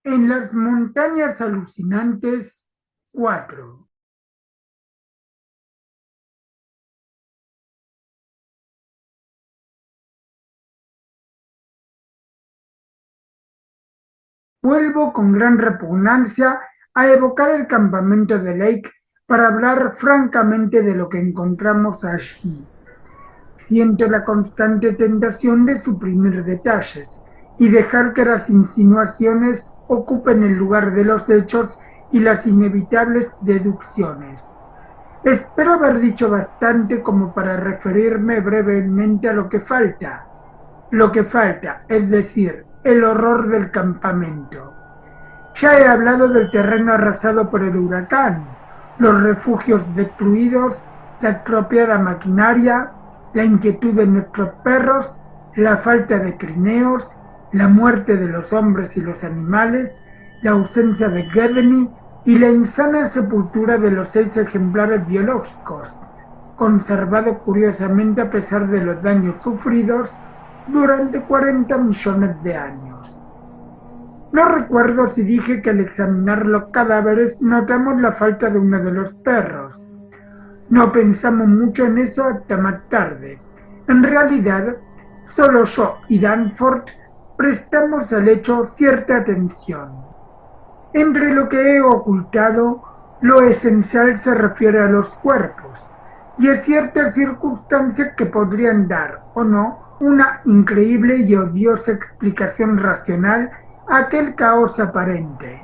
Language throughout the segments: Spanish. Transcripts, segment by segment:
En las montañas alucinantes 4. Vuelvo con gran repugnancia a evocar el campamento de Lake para hablar francamente de lo que encontramos allí. Siento la constante tentación de suprimir detalles y dejar que las insinuaciones ocupen el lugar de los hechos y las inevitables deducciones. Espero haber dicho bastante como para referirme brevemente a lo que falta. Lo que falta, es decir, el horror del campamento. Ya he hablado del terreno arrasado por el huracán, los refugios destruidos, la estropeada maquinaria, la inquietud de nuestros perros, la falta de trineos, la muerte de los hombres y los animales, la ausencia de Gedney y la insana sepultura de los 6 ejemplares biológicos, conservados curiosamente a pesar de los daños sufridos durante 40 millones de años. No recuerdo si dije que al examinar los cadáveres notamos la falta de uno de los perros. No pensamos mucho en eso hasta más tarde. En realidad, solo yo y Danforth prestamos al hecho cierta atención. Entre lo que he ocultado, lo esencial se refiere a los cuerpos y a ciertas circunstancias que podrían dar, o no, una increíble y odiosa explicación racional a aquel caos aparente.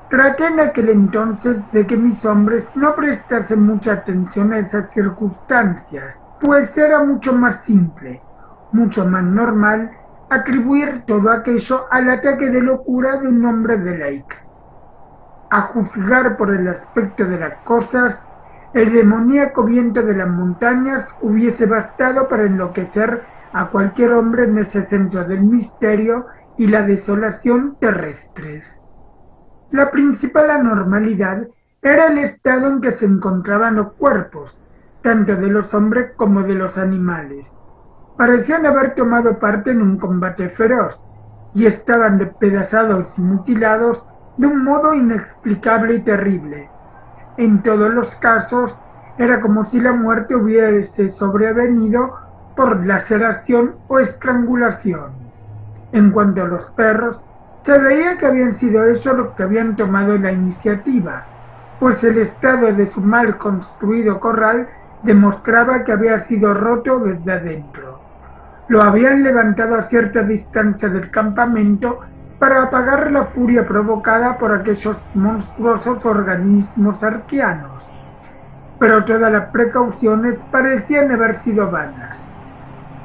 Traté en aquel entonces de que mis hombres no prestasen mucha atención a esas circunstancias, pues era mucho más simple, mucho más normal atribuir todo aquello al ataque de locura de un hombre de Lake. A juzgar por el aspecto de las cosas, el demoníaco viento de las montañas hubiese bastado para enloquecer a cualquier hombre en ese centro del misterio y la desolación terrestres. La principal anormalidad era el estado en que se encontraban los cuerpos, tanto de los hombres como de los animales. Parecían haber tomado parte en un combate feroz, y estaban despedazados y mutilados de un modo inexplicable y terrible. En todos los casos, era como si la muerte hubiese sobrevenido por laceración o estrangulación. En cuanto a los perros, se veía que habían sido ellos los que habían tomado la iniciativa, pues el estado de su mal construido corral demostraba que había sido roto desde adentro. Lo habían levantado a cierta distancia del campamento para apagar la furia provocada por aquellos monstruosos organismos arqueanos, pero todas las precauciones parecían haber sido vanas.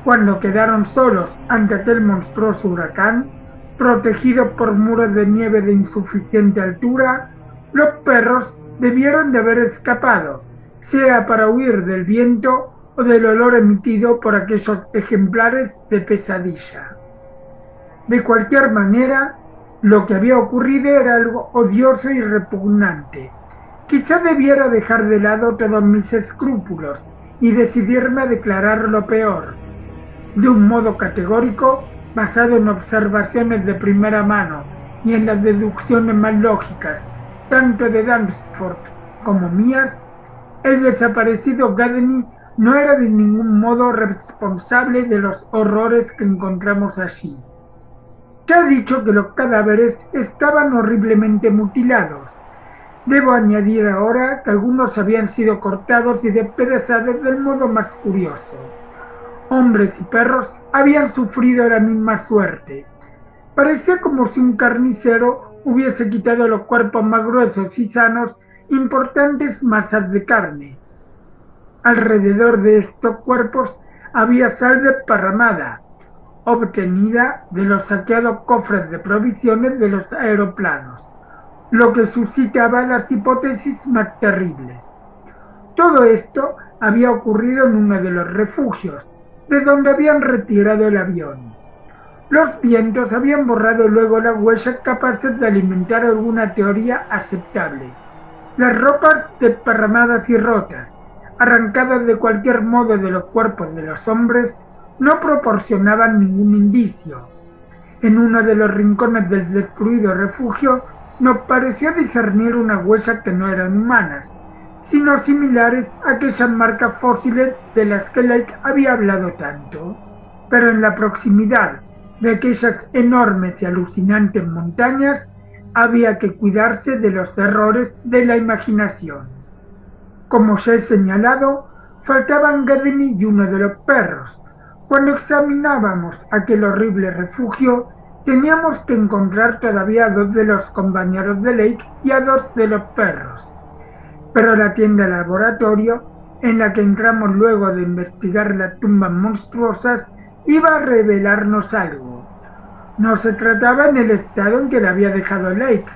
Cuando quedaron solos ante aquel monstruoso huracán, protegidos por muros de nieve de insuficiente altura, los perros debieron de haber escapado, sea para huir del viento o del olor emitido por aquellos ejemplares de pesadilla. De cualquier manera, lo que había ocurrido era algo odioso y repugnante. Quizá debiera dejar de lado todos mis escrúpulos y decidirme a declarar lo peor, de un modo categórico, basado en observaciones de primera mano y en las deducciones más lógicas, tanto de Danforth como mías. El desaparecido Gedney no era de ningún modo responsable de los horrores que encontramos allí. Ya he dicho que los cadáveres estaban horriblemente mutilados. Debo añadir ahora que algunos habían sido cortados y despedazados del modo más curioso. Hombres y perros habían sufrido la misma suerte. Parecía como si un carnicero hubiese quitado los cuerpos más gruesos y sanos importantes masas de carne. Alrededor de estos cuerpos había sal desparramada, obtenida de los saqueados cofres de provisiones de los aeroplanos, lo que suscitaba las hipótesis más terribles. Todo esto había ocurrido en uno de los refugios, de donde habían retirado el avión. Los vientos habían borrado luego las huellas capaces de alimentar alguna teoría aceptable. Las ropas desparramadas y rotas, arrancadas de cualquier modo de los cuerpos de los hombres, no proporcionaban ningún indicio. En uno de los rincones del destruido refugio nos pareció discernir unas huellas que no eran humanas, sino similares a aquellas marcas fósiles de las que Lake había hablado tanto. Pero en la proximidad de aquellas enormes y alucinantes montañas había que cuidarse de los errores de la imaginación. Como ya he señalado, faltaban Gedney y uno de los perros. Cuando examinábamos aquel horrible refugio, teníamos que encontrar todavía a 2 de los compañeros de Lake y a 2 de los perros. Pero la tienda laboratorio, en la que entramos luego de investigar las tumbas monstruosas, iba a revelarnos algo. No se trataba en el estado en que la había dejado Lake,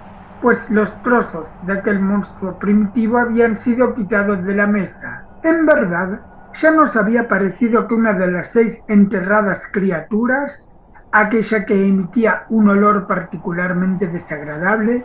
pues los trozos de aquel monstruo primitivo habían sido quitados de la mesa. En verdad, ya nos había parecido que una de las 6 enterradas criaturas, aquella que emitía un olor particularmente desagradable,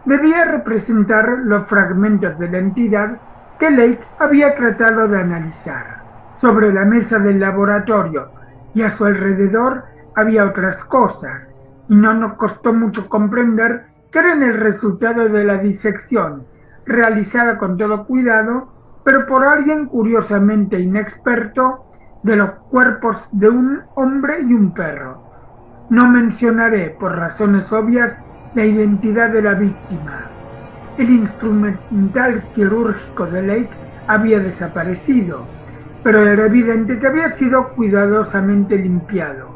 debía representar los fragmentos de la entidad que Lake había tratado de analizar. Sobre la mesa del laboratorio y a su alrededor había otras cosas, y no nos costó mucho comprender que eran el resultado de la disección, realizada con todo cuidado, pero por alguien curiosamente inexperto, de los cuerpos de un hombre y un perro. No mencionaré, por razones obvias, la identidad de la víctima. El instrumental quirúrgico de Lake había desaparecido, pero era evidente que había sido cuidadosamente limpiado.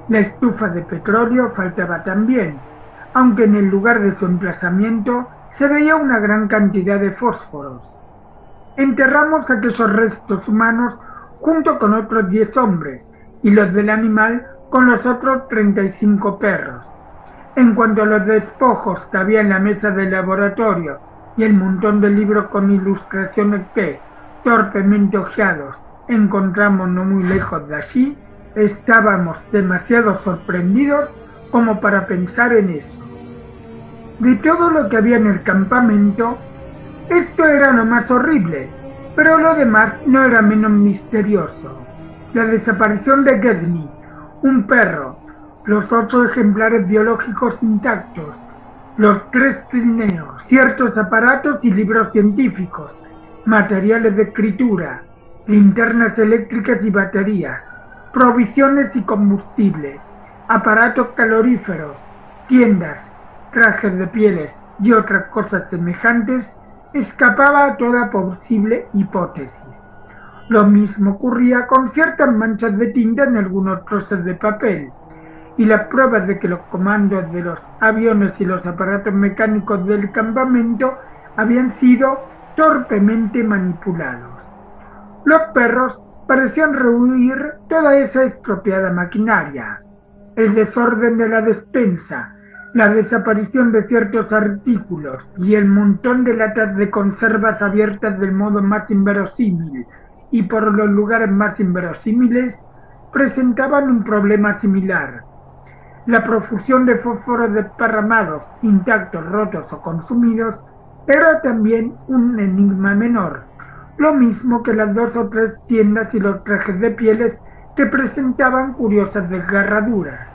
La estufa de petróleo faltaba también, aunque en el lugar de su emplazamiento se veía una gran cantidad de fósforos. Enterramos aquellos restos humanos junto con otros 10 hombres y los del animal con los otros 35 perros. En cuanto a los despojos que había en la mesa del laboratorio y el montón de libros con ilustraciones que, torpemente hojeados, encontramos no muy lejos de allí, estábamos demasiado sorprendidos como para pensar en eso. De todo lo que había en el campamento, esto era lo más horrible, pero lo demás no era menos misterioso. La desaparición de Gedney, un perro, los 8 ejemplares biológicos intactos, los 3 trineos, ciertos aparatos y libros científicos, materiales de escritura, linternas eléctricas y baterías, provisiones y combustible, aparatos caloríferos, tiendas, trajes de pieles y otras cosas semejantes, escapaba a toda posible hipótesis. Lo mismo ocurría con ciertas manchas de tinta en algunos trozos de papel, y las pruebas de que los comandos de los aviones y los aparatos mecánicos del campamento habían sido torpemente manipulados. Los perros parecían rehuir toda esa estropeada maquinaria. El desorden de la despensa, la desaparición de ciertos artículos y el montón de latas de conservas abiertas del modo más inverosímil y por los lugares más inverosímiles presentaban un problema similar. La profusión de fósforos desparramados, intactos, rotos o consumidos, era también un enigma menor, lo mismo que las 2 o 3 tiendas y los trajes de pieles que presentaban curiosas desgarraduras,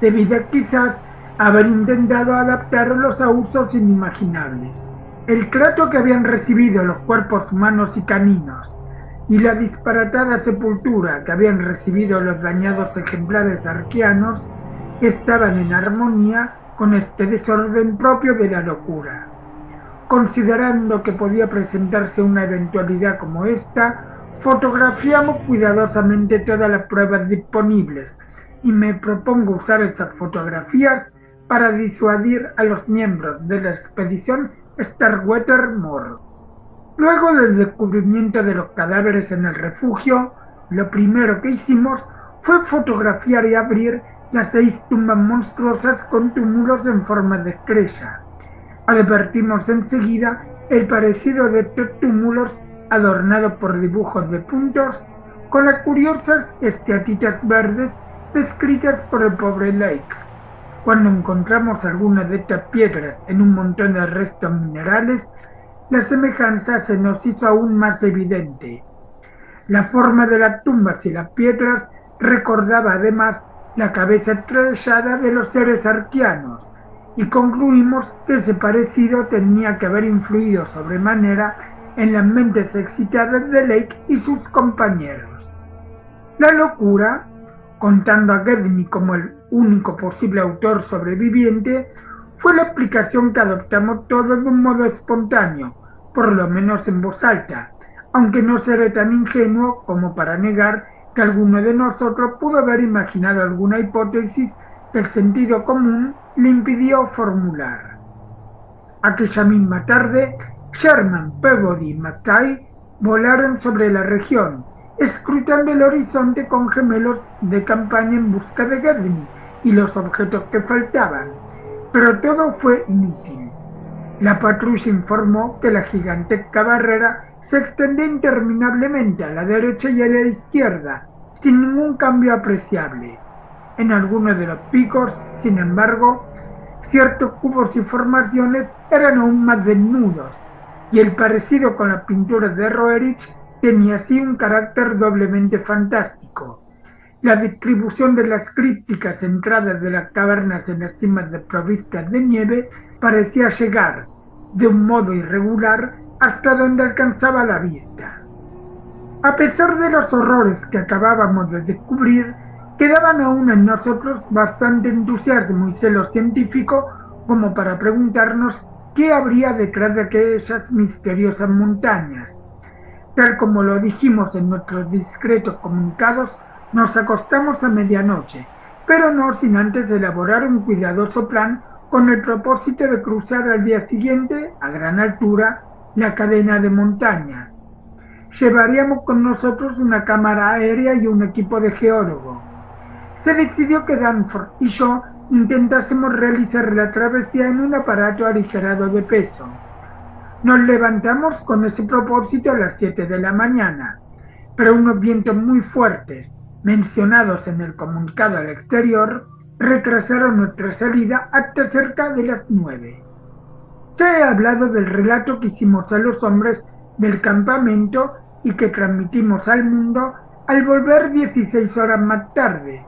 debido quizás a haber intentado adaptarlos a usos inimaginables. El trato que habían recibido los cuerpos humanos y caninos, y la disparatada sepultura que habían recibido los dañados ejemplares arqueanos, estaban en armonía con este desorden propio de la locura. Considerando que podía presentarse una eventualidad como esta, fotografiamos cuidadosamente todas las pruebas disponibles y me propongo usar esas fotografías para disuadir a los miembros de la expedición Starkweather-Moore. Luego del descubrimiento de los cadáveres en el refugio, lo primero que hicimos fue fotografiar y abrir las 6 tumbas monstruosas con túmulos en forma de estrella. Advertimos enseguida el parecido de estos túmulos adornados por dibujos de puntos con las curiosas esteatitas verdes descritas por el pobre Lake. Cuando encontramos algunas de estas piedras en un montón de restos minerales, la semejanza se nos hizo aún más evidente. La forma de las tumbas y las piedras recordaba además la cabeza estrellada de los seres arquianos, y concluimos que ese parecido tenía que haber influido sobremanera en las mentes excitadas de Lake y sus compañeros. La locura, contando a Gedney como el único posible autor sobreviviente, fue la explicación que adoptamos todos de un modo espontáneo, por lo menos en voz alta, aunque no seré tan ingenuo como para negar que alguno de nosotros pudo haber imaginado alguna hipótesis que el sentido común le impidió formular. Aquella misma tarde, Sherman, Peabody y Mackay volaron sobre la región, escrutando el horizonte con gemelos de campaña en busca de Gedney y los objetos que faltaban, pero todo fue inútil. La patrulla informó que la gigantesca barrera se extendía interminablemente a la derecha y a la izquierda, sin ningún cambio apreciable. En algunos de los picos, sin embargo, ciertos cubos y formaciones eran aún más desnudos, y el parecido con las pinturas de Roerich tenía así un carácter doblemente fantástico. La distribución de las crípticas entradas de las cavernas en las cimas desprovistas de nieve parecía llegar, de un modo irregular, hasta donde alcanzaba la vista. A pesar de los horrores que acabábamos de descubrir, quedaban aún en nosotros bastante entusiasmo y celo científico como para preguntarnos qué habría detrás de aquellas misteriosas montañas. Tal como lo dijimos en nuestros discretos comunicados, nos acostamos a medianoche, pero no sin antes elaborar un cuidadoso plan con el propósito de cruzar al día siguiente, a gran altura, la cadena de montañas. Llevaríamos con nosotros una cámara aérea y un equipo de geólogo. Se decidió que Danforth y yo intentásemos realizar la travesía en un aparato aligerado de peso. Nos levantamos con ese propósito a las 7 de la mañana, pero unos vientos muy fuertes, mencionados en el comunicado al exterior, retrasaron nuestra salida hasta cerca de las 9. Ya he hablado del relato que hicimos a los hombres del campamento y que transmitimos al mundo al volver 16 horas más tarde.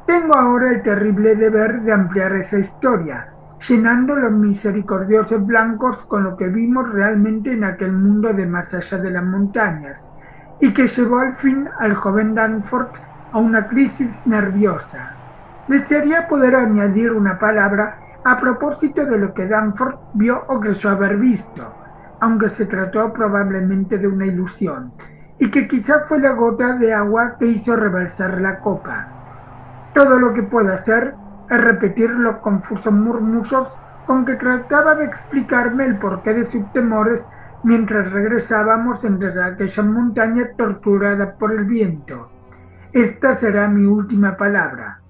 Tengo ahora el terrible deber de ampliar esa historia, llenando los misericordiosos blancos con lo que vimos realmente en aquel mundo de más allá de las montañas, y que llevó al fin al joven Danforth a una crisis nerviosa. Desearía poder añadir una palabra a propósito de lo que Danforth vio o creyó haber visto, aunque se trató probablemente de una ilusión, y que quizá fue la gota de agua que hizo rebalsar la copa. Todo lo que puedo hacer es repetir los confusos murmullos con que trataba de explicarme el porqué de sus temores mientras regresábamos entre aquellas montañas torturadas por el viento. Esta será mi última palabra.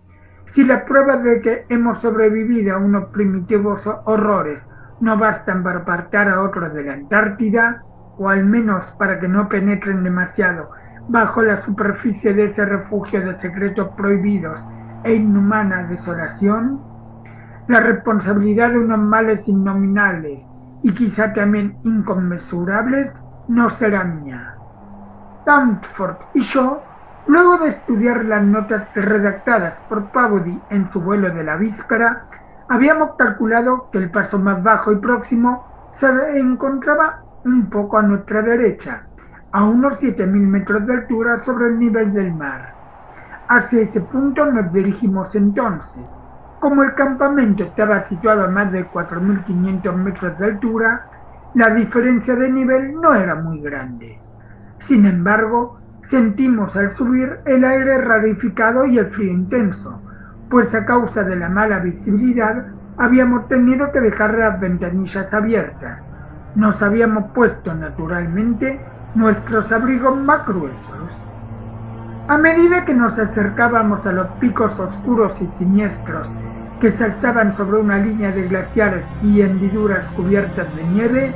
Si las pruebas de que hemos sobrevivido a unos primitivos horrores no bastan para apartar a otros de la Antártida, o al menos para que no penetren demasiado bajo la superficie de ese refugio de secretos prohibidos e inhumana desolación, la responsabilidad de unos males innominables y quizá también inconmensurables no será mía. Danforth y yo, luego de estudiar las notas redactadas por Peabody en su vuelo de la víspera, habíamos calculado que el paso más bajo y próximo se encontraba un poco a nuestra derecha, a unos 7.000 metros de altura sobre el nivel del mar. Hacia ese punto nos dirigimos entonces. Como el campamento estaba situado a más de 4.500 metros de altura, la diferencia de nivel no era muy grande. Sin embargo, sentimos al subir el aire rarificado y el frío intenso, pues a causa de la mala visibilidad habíamos tenido que dejar las ventanillas abiertas. Nos habíamos puesto naturalmente nuestros abrigos más gruesos. A medida que nos acercábamos a los picos oscuros y siniestros que se alzaban sobre una línea de glaciares y hendiduras cubiertas de nieve,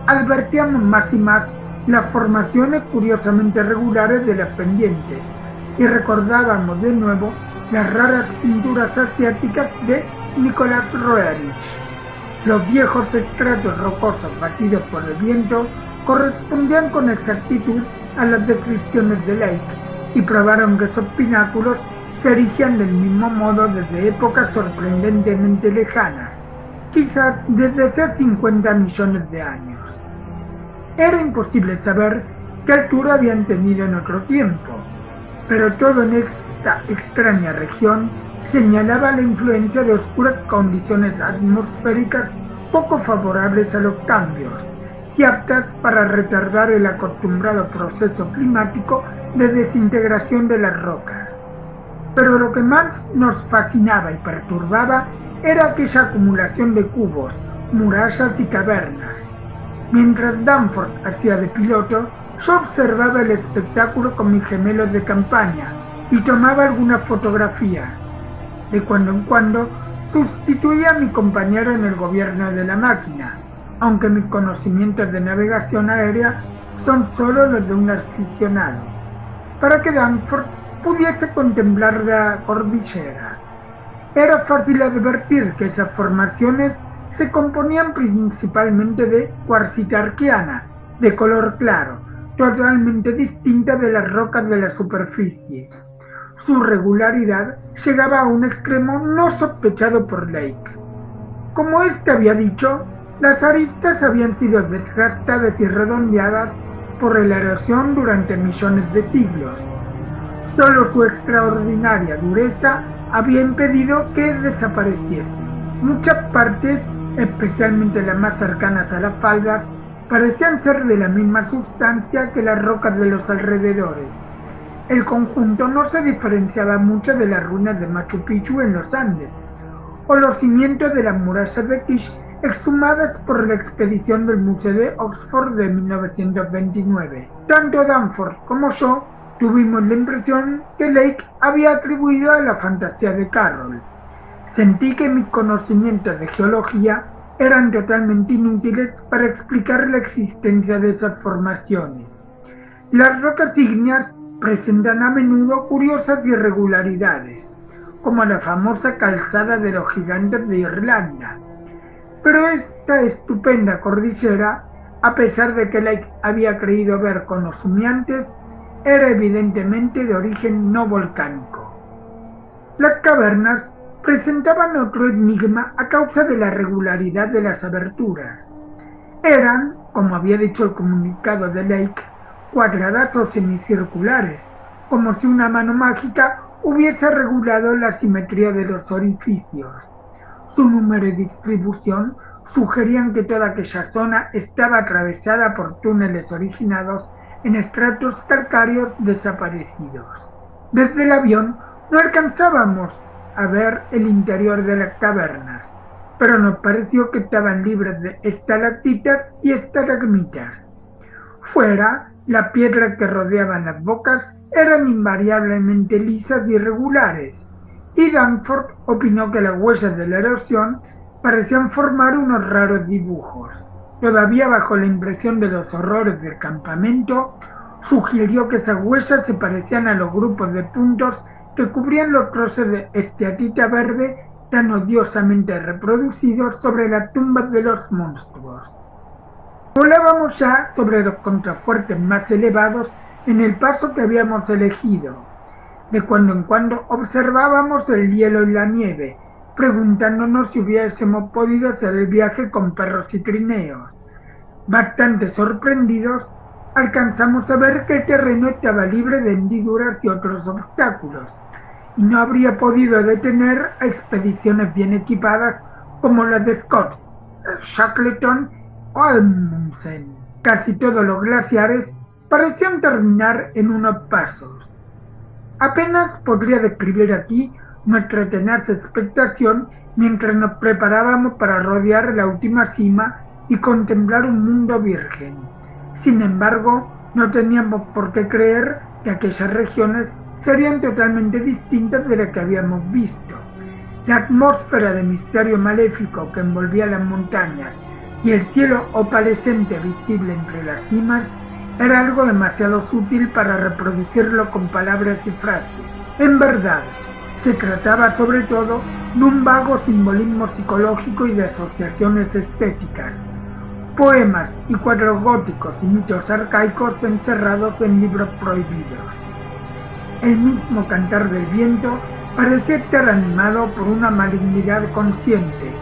advertíamos más y más las formaciones curiosamente regulares de las pendientes y recordábamos de nuevo las raras pinturas asiáticas de Nicholas Roerich. Los viejos estratos rocosos batidos por el viento correspondían con exactitud a las descripciones de Lake y probaron que esos pináculos se erigían del mismo modo desde épocas sorprendentemente lejanas, quizás desde hace 50 millones de años. Era imposible saber qué altura habían tenido en otro tiempo, pero todo en esta extraña región señalaba la influencia de oscuras condiciones atmosféricas poco favorables a los cambios y aptas para retardar el acostumbrado proceso climático de desintegración de las rocas. Pero lo que más nos fascinaba y perturbaba era aquella acumulación de cubos, murallas y cavernas. Mientras Danforth hacía de piloto, yo observaba el espectáculo con mis gemelos de campaña y tomaba algunas fotografías. De cuando en cuando sustituía a mi compañero en el gobierno de la máquina, aunque mis conocimientos de navegación aérea son solo los de un aficionado, para que Danforth pudiese contemplar la cordillera. Era fácil advertir que esas formaciones se componían principalmente de cuarcita arqueana, de color claro, totalmente distinta de las rocas de la superficie. Su regularidad llegaba a un extremo no sospechado por Lake. Como éste había dicho, las aristas habían sido desgastadas y redondeadas por la erosión durante millones de siglos. Solo su extraordinaria dureza había impedido que desapareciesen. Muchas partes, especialmente las más cercanas a las faldas, parecían ser de la misma sustancia que las rocas de los alrededores. El conjunto no se diferenciaba mucho de las ruinas de Machu Picchu en los Andes, o los cimientos de las murallas de Kish exhumadas por la expedición del Museo de Oxford de 1929. Tanto Danforth como yo tuvimos la impresión que Lake había atribuido a la fantasía de Carroll. Sentí que mis conocimientos de geología eran totalmente inútiles para explicar la existencia de esas formaciones. Las rocas ígneas presentan a menudo curiosas irregularidades, como la famosa calzada de los gigantes de Irlanda. Pero esta estupenda cordillera, a pesar de que Lake había creído ver con los humeantes, era evidentemente de origen no volcánico. Las cavernas presentaban otro enigma a causa de la regularidad de las aberturas. Eran, como había dicho el comunicado de Lake, cuadradas o semicirculares, como si una mano mágica hubiese regulado la simetría de los orificios. Su número y distribución sugerían que toda aquella zona estaba atravesada por túneles originados en estratos calcáreos desaparecidos. Desde el avión no alcanzábamos a ver el interior de las cavernas, pero nos pareció que estaban libres de estalactitas y estalagmitas. Fuera, la piedra que rodeaban las bocas eran invariablemente lisas y regulares, y Danforth opinó que las huellas de la erosión parecían formar unos raros dibujos. Todavía bajo la impresión de los horrores del campamento, sugirió que esas huellas se parecían a los grupos de puntos que cubrían los trozos de esteatita verde tan odiosamente reproducidos sobre las tumbas de los monstruos. Volábamos ya sobre los contrafuertes más elevados en el paso que habíamos elegido. De cuando en cuando observábamos el hielo y la nieve, preguntándonos si hubiésemos podido hacer el viaje con perros y trineos. Bastante sorprendidos, alcanzamos a ver que el terreno estaba libre de hendiduras y otros obstáculos, y no habría podido detener a expediciones bien equipadas como las de Scott, Shackleton o Amundsen. Casi todos los glaciares parecían terminar en unos pasos. Apenas podría describir aquí nuestra tenaz expectación mientras nos preparábamos para rodear la última cima y contemplar un mundo virgen. Sin embargo, no teníamos por qué creer que aquellas regiones serían totalmente distintas de las que habíamos visto. La atmósfera de misterio maléfico que envolvía las montañas y el cielo opalescente visible entre las cimas era algo demasiado sutil para reproducirlo con palabras y frases. En verdad, se trataba sobre todo de un vago simbolismo psicológico y de asociaciones estéticas, poemas y cuadros góticos y mitos arcaicos encerrados en libros prohibidos. El mismo cantar del viento parecía estar animado por una malignidad consciente,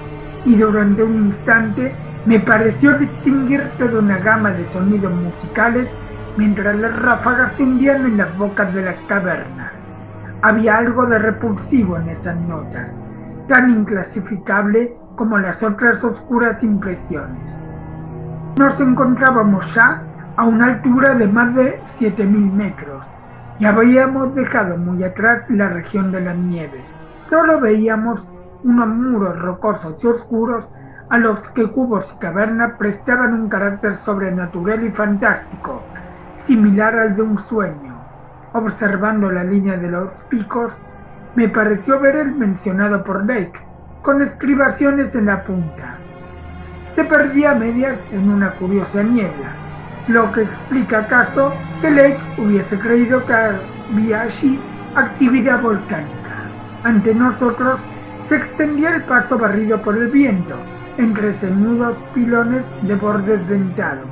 y durante un instante me pareció distinguir toda una gama de sonidos musicales mientras las ráfagas se hundían en las bocas de las cavernas. Había algo de repulsivo en esas notas, tan inclasificable como las otras oscuras impresiones. Nos encontrábamos ya a una altura de más de 7000 metros. Ya habíamos dejado muy atrás la región de las nieves. Solo veíamos unos muros rocosos y oscuros a los que cubos y cavernas prestaban un carácter sobrenatural y fantástico, similar al de un sueño. Observando la línea de los picos, me pareció ver el mencionado por Lake, con estribaciones en la punta. Se perdía a medias en una curiosa niebla, lo que explica acaso que Lake hubiese creído que había allí actividad volcánica. Ante nosotros se extendía el paso barrido por el viento, entre ceñudos pilones de bordes dentados.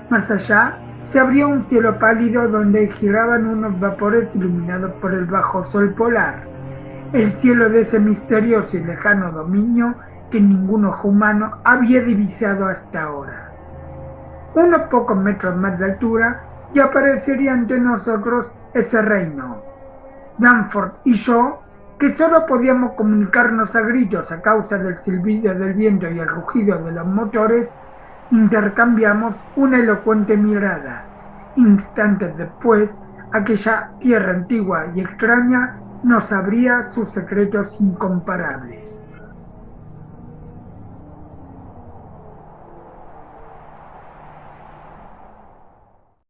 Más allá se abría un cielo pálido donde giraban unos vapores iluminados por el bajo sol polar, el cielo de ese misterioso y lejano dominio que ningún ojo humano había divisado hasta ahora. Unos pocos metros más de altura y aparecería ante nosotros ese reino. Danforth y yo, que solo podíamos comunicarnos a gritos a causa del silbido del viento y el rugido de los motores, intercambiamos una elocuente mirada. Instantes después, aquella tierra antigua y extraña nos abría sus secretos incomparables.